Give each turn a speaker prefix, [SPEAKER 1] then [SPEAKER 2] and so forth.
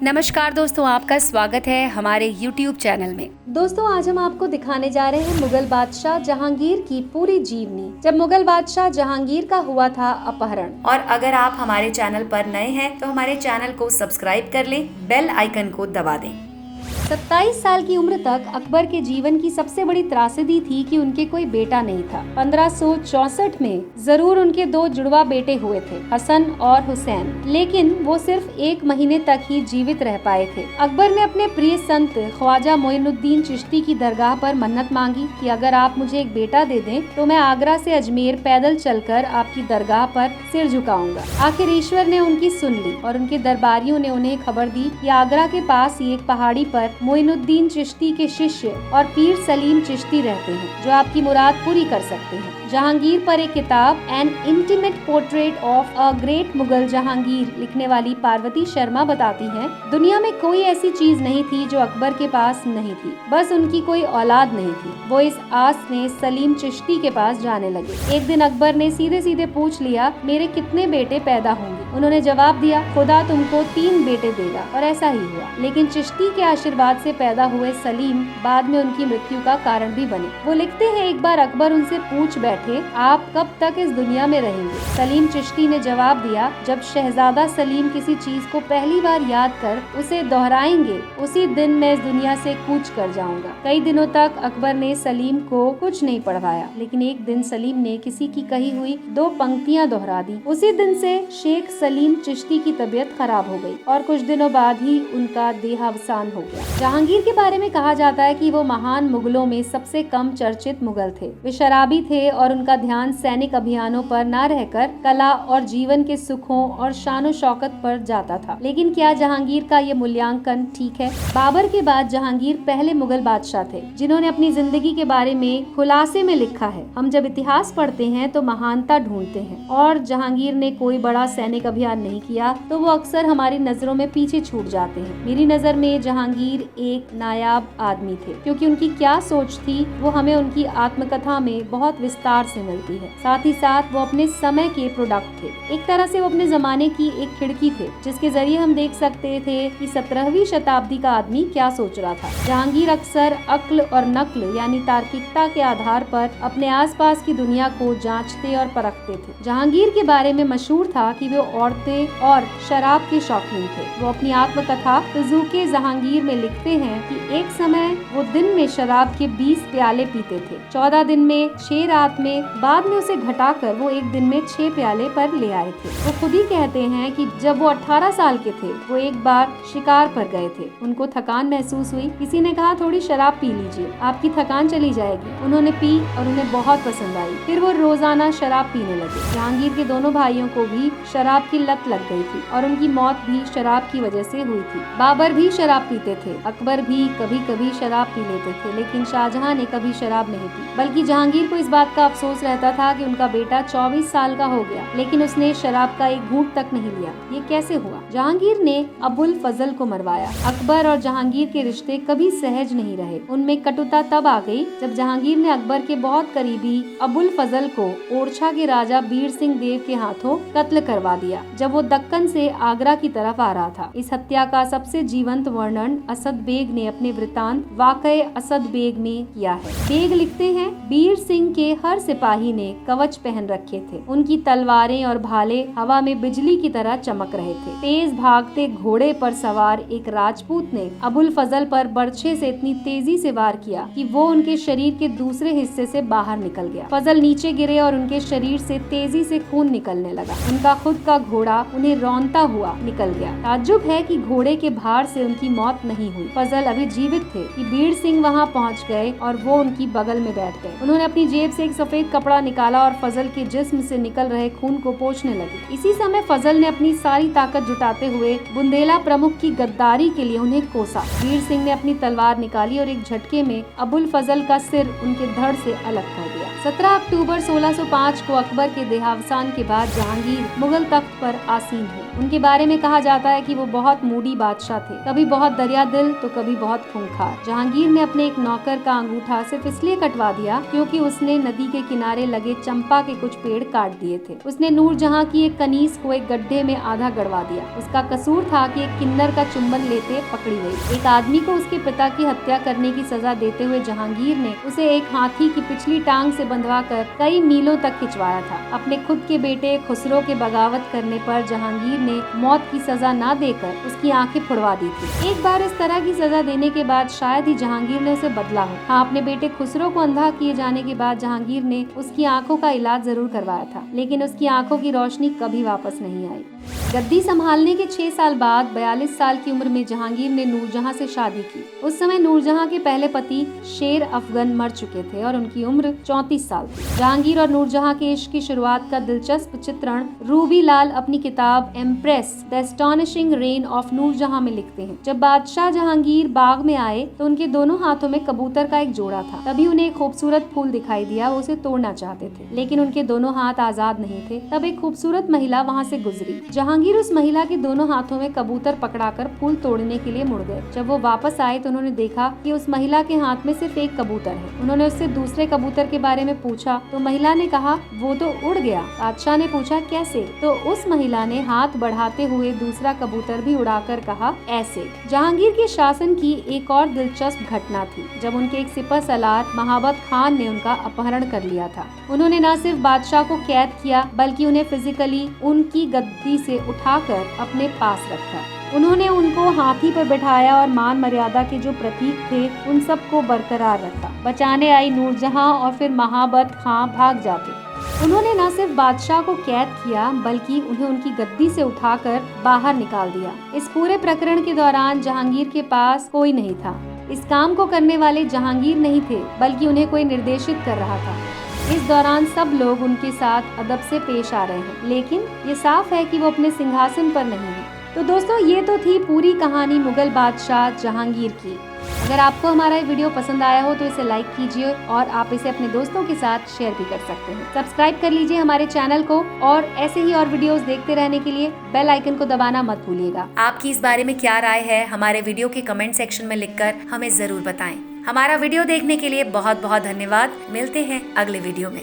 [SPEAKER 1] नमस्कार दोस्तों, आपका स्वागत है हमारे YouTube चैनल में।
[SPEAKER 2] दोस्तों, आज हम आपको दिखाने जा रहे हैं मुगल बादशाह जहांगीर की पूरी जीवनी, जब मुगल बादशाह जहांगीर का हुआ था अपहरण।
[SPEAKER 1] और अगर आप हमारे चैनल पर नए हैं तो हमारे चैनल को सब्सक्राइब कर लें, बेल आइकन को दबा दें।
[SPEAKER 2] 27 साल की उम्र तक अकबर के जीवन की सबसे बड़ी त्रासदी थी कि उनके कोई बेटा नहीं था। 1564 में जरूर उनके 2 जुड़वा बेटे हुए थे, हसन और हुसैन, लेकिन वो सिर्फ 1 महीने तक ही जीवित रह पाए थे। अकबर ने अपने प्रिय संत ख्वाजा मोइनुद्दीन चिश्ती की दरगाह पर मन्नत मांगी कि अगर आप मुझे एक बेटा दे दें तो मैं आगरा से अजमेर पैदल चलकर आपकी दरगाह पर सिर झुकाऊंगा। आखिर ईश्वर ने उनकी सुन ली और उनके दरबारियों ने उन्हें खबर दी कि आगरा के पास ही एक पहाड़ी पर मोइनुद्दीन चिश्ती के शिष्य और पीर सलीम चिश्ती रहते हैं, जो आपकी मुराद पूरी कर सकते हैं। जहांगीर पर एक किताब N intimate portrait of a great Mughal Jahangir लिखने वाली पार्वती शर्मा बताती हैं, दुनिया में कोई ऐसी चीज नहीं थी जो अकबर के पास नहीं थी, बस उनकी कोई औलाद नहीं थी। वो इस आस में सलीम चिश्ती के पास जाने लगे। एक दिन अकबर ने सीधे सीधे पूछ लिया, मेरे कितने बेटे पैदा होंगे? उन्होंने जवाब दिया, खुदा तुमको 3 बेटे देगा, और ऐसा ही हुआ। लेकिन चिश्ती के आशीर्वाद से पैदा हुए सलीम बाद में उनकी मृत्यु का कारण भी बने। वो लिखते हैं, एक बार अकबर उनसे पूछ बैठे, आप कब तक इस दुनिया में रहेंगे? सलीम चिश्ती ने जवाब दिया, जब शहजादा सलीम किसी चीज को पहली बार याद कर उसे दोहराएंगे, उसी दिन मैं इस दुनिया से कूच कर जाऊंगा। कई दिनों तक अकबर ने सलीम को कुछ नहीं पढ़वाया, लेकिन एक दिन सलीम ने किसी की कही हुई 2 पंक्तियां दोहरा दी। उसी दिन से शेख सलीम चिश्ती की तबीयत खराब हो गई और कुछ दिनों बाद ही उनका देहावसान हो गया। जहांगीर के बारे में कहा जाता है कि वो महान मुगलों में सबसे कम चर्चित मुगल थे। वे शराबी थे और उनका ध्यान सैनिक अभियानों पर न रहकर कला और जीवन के सुखों और शानो शौकत पर जाता था। लेकिन क्या जहांगीर का ये मूल्यांकन ठीक है? बाबर के बाद जहांगीर पहले मुगल बादशाह थे जिन्होंने अपनी जिंदगी के बारे में खुलासे में लिखा है। हम जब इतिहास पढ़ते हैं तो महानता ढूंढते हैं, और जहांगीर ने कोई बड़ा सैनिक अभियान नहीं किया तो वो अक्सर हमारी नजरों में पीछे छूट जाते हैं। मेरी नजर में जहांगीर एक नायाब आदमी थे, क्योंकि उनकी क्या सोच थी वो हमें उनकी आत्मकथा में बहुत विस्तार से मिलती है। साथ ही साथ वो अपने समय के प्रोडक्ट थे। एक तरह से वो अपने जमाने की एक खिड़की थे, जिसके जरिए हम देख सकते थे कि 17वीं शताब्दी का आदमी क्या सोच रहा था। जहांगीर अक्सर अक्ल और नक्ल यानी तार्किकता के आधार पर अपने आसपास की दुनिया को जांचते और परखते थे। जहांगीर के बारे में मशहूर था कि वो औरतें और शराब के शौकीन थे। वो अपनी आत्मकथा तुज़ुके जहांगीर में लिखते हैं कि एक समय वो दिन में शराब के 20 प्याले पीते थे, 14 दिन में, 6 रात में, बाद में उसे घटाकर वो एक दिन में 6 प्याले पर ले आए थे। वो खुद ही कहते हैं कि जब वो 18 साल के थे वो एक बार शिकार पर गए थे। उनको थकान महसूस हुई, किसी ने कहा थोड़ी शराब पी लीजिए, आपकी थकान चली जाएगी। उन्होंने पी और उन्हें बहुत पसंद आई। फिर वो रोजाना शराब पीने लगे। जहांगीर के दोनों भाइयों को भी शराब की लत लग गई थी और उनकी मौत भी शराब की वजह से हुई थी। बाबर भी शराब पीते थे, अकबर भी कभी कभी शराब पी लेते थे, लेकिन शाहजहां ने कभी शराब नहीं पी। बल्कि जहांगीर को इस बात का अफसोस रहता था कि उनका बेटा 24 साल का हो गया, लेकिन उसने शराब का एक घूंट तक नहीं लिया। ये कैसे हुआ? जहांगीर ने अबुल फजल को मरवाया। अकबर और जहांगीर के रिश्ते कभी सहज नहीं रहे। उनमें कटुता तब आ गई जब जहांगीर ने अकबर के बहुत करीबी अबुल फजल को ओरछा के राजा बीर सिंह देव के हाथों कत्ल करवा दिया, जब वो दक्कन से आगरा की तरफ आ रहा था। इस हत्या का सबसे जीवंत वर्णन असद बेग ने अपने वृतांत वाक़े असद बेग में किया है। बेग लिखते हैं, बीर सिंह के हर सिपाही ने कवच पहन रखे थे। उनकी तलवारें और भाले हवा में बिजली की तरह चमक रहे थे। तेज भागते घोड़े पर सवार एक राजपूत ने अबुल फजल पर बर्छे से इतनी तेजी से वार किया कि वो उनके शरीर के दूसरे हिस्से से बाहर निकल गया। फजल नीचे गिरे और उनके शरीर से तेजी से खून निकलने लगा। उनका खुद का घोड़ा उन्हें रौंदता हुआ निकल गया। ताज्जुब है कि घोड़े के भार से उनकी मौत नहीं हुई। फजल अभी जीवित थे कि बीर सिंह वहां पहुंच गए और वो उनकी बगल में बैठ गए। उन्होंने अपनी जेब से एक सफेद कपड़ा निकाला और फजल के जिस्म से निकल रहे खून को पोंछने लगे। इसी समय फजल ने अपनी सारी ताकत जुटाते हुए बुंदेला प्रमुख की गद्दारी के लिए उन्हें कोसा। बीर सिंह ने अपनी तलवार निकाली और एक झटके में अबुल फजल का सिर उनके धड़ से अलग कर दिया। 17 अक्टूबर 1605 को अकबर के देहावसान के बाद जहांगीर मुगल तख्त पर आसीन हुए। उनके बारे में कहा जाता है कि वो बहुत मूडी बादशाह थे, कभी बहुत दरिया दिल तो कभी बहुत खूंखार। जहांगीर ने अपने एक नौकर का अंगूठा सिर्फ इसलिए कटवा दिया क्योंकि उसने नदी के किनारे लगे चंपा के कुछ पेड़ काट दिए थे। उसने नूरजहां की एक कनीज को एक गड्ढे में आधा गड़वा दिया। उसका कसूर था कि एक किन्नर का चुंबन लेते पकड़ी गई। एक आदमी को उसके पिता की हत्या करने की सजा देते हुए जहांगीर ने उसे एक हाथी की पिछली टांग से बंधवाकर कई मीलों तक खिंचवाया था। अपने खुद के बेटे खुसरो के बगावत करने पर जहांगीर ने मौत की सजा न देकर उसकी आंखें फुड़वा दी थी। एक बार इस तरह की सजा देने के बाद शायद ही जहांगीर ने उसे बदला हो। हाँ, अपने बेटे खुसरो को अंधा किए जाने के बाद जहांगीर ने उसकी आंखों का इलाज जरूर करवाया था, लेकिन उसकी आंखों की रोशनी कभी वापस नहीं आई। गद्दी संभालने के 6 साल बाद 42 साल की उम्र में जहांगीर ने नूरजहां से शादी की। उस समय नूरजहां के पहले पति शेर अफगन मर चुके थे और उनकी उम्र 34 साल थी। जहांगीर और नूरजहां के इश्क की शुरुआत का दिलचस्प चित्रण रूबी लाल अपनी किताब Empress the Astonishing Reign of Nurjahan में लिखते हैं। जब बादशाह जहांगीर बाग में आए तो उनके दोनों हाथों में कबूतर का एक जोड़ा था। तभी उन्हें एक खूबसूरत फूल दिखाई दिया। वो उसे तोड़ना चाहते थे, लेकिन उनके दोनों हाथ आजाद नहीं थे। तब एक खूबसूरत महिला वहाँ से गुजरी। जहांगीर उस महिला के दोनों हाथों में कबूतर पकड़ाकर फूल तोड़ने के लिए मुड़ गए। जब वो वापस आए तो उन्होंने देखा कि उस महिला के हाथ में सिर्फ एक कबूतर है। उन्होंने उससे दूसरे कबूतर के बारे में पूछा तो महिला ने कहा वो तो उड़ गया। बादशाह ने पूछा कैसे, तो उस महिला ने हाथ बढ़ाते हुए दूसरा कबूतर भी उड़ाकर कहा ऐसे। जहांगीर के शासन की एक और दिलचस्प घटना थी जब उनके एक सिपह सलार महाबत खान ने उनका अपहरण कर लिया था। उन्होंने न सिर्फ बादशाह को कैद किया बल्कि उन्हें फिजिकली उनकी गद्दी से उठाकर अपने पास रखा। उन्होंने उनको हाथी पर बैठाया और मान मर्यादा के जो प्रतीक थे उन सबको बरकरार रखा। बचाने आई नूरजहां और फिर महाबत खां भाग जाते। उन्होंने न सिर्फ बादशाह को कैद किया बल्कि उन्हें उनकी गद्दी से उठाकर बाहर निकाल दिया। इस पूरे प्रकरण के दौरान जहांगीर के पास कोई नहीं था। इस काम को करने वाले जहांगीर नहीं थे बल्कि उन्हें कोई निर्देशित कर रहा था। इस दौरान सब लोग उनके साथ अदब से पेश आ रहे हैं, लेकिन ये साफ है कि वो अपने सिंहासन पर नहीं है। तो दोस्तों, ये तो थी पूरी कहानी मुगल बादशाह जहांगीर की। अगर आपको हमारा ये वीडियो पसंद आया हो तो इसे लाइक कीजिए और आप इसे अपने दोस्तों के साथ शेयर भी कर सकते हैं। सब्सक्राइब कर लीजिए हमारे चैनल को और ऐसे ही और वीडियोस देखते रहने के लिए बेल आइकन को दबाना मत भूलिएगा।
[SPEAKER 1] आपकी इस बारे में क्या राय है हमारे वीडियो के कमेंट सेक्शन में लिखकर हमें जरूर बताएं। हमारा वीडियो देखने के लिए बहुत बहुत धन्यवाद। मिलते हैं अगले वीडियो में।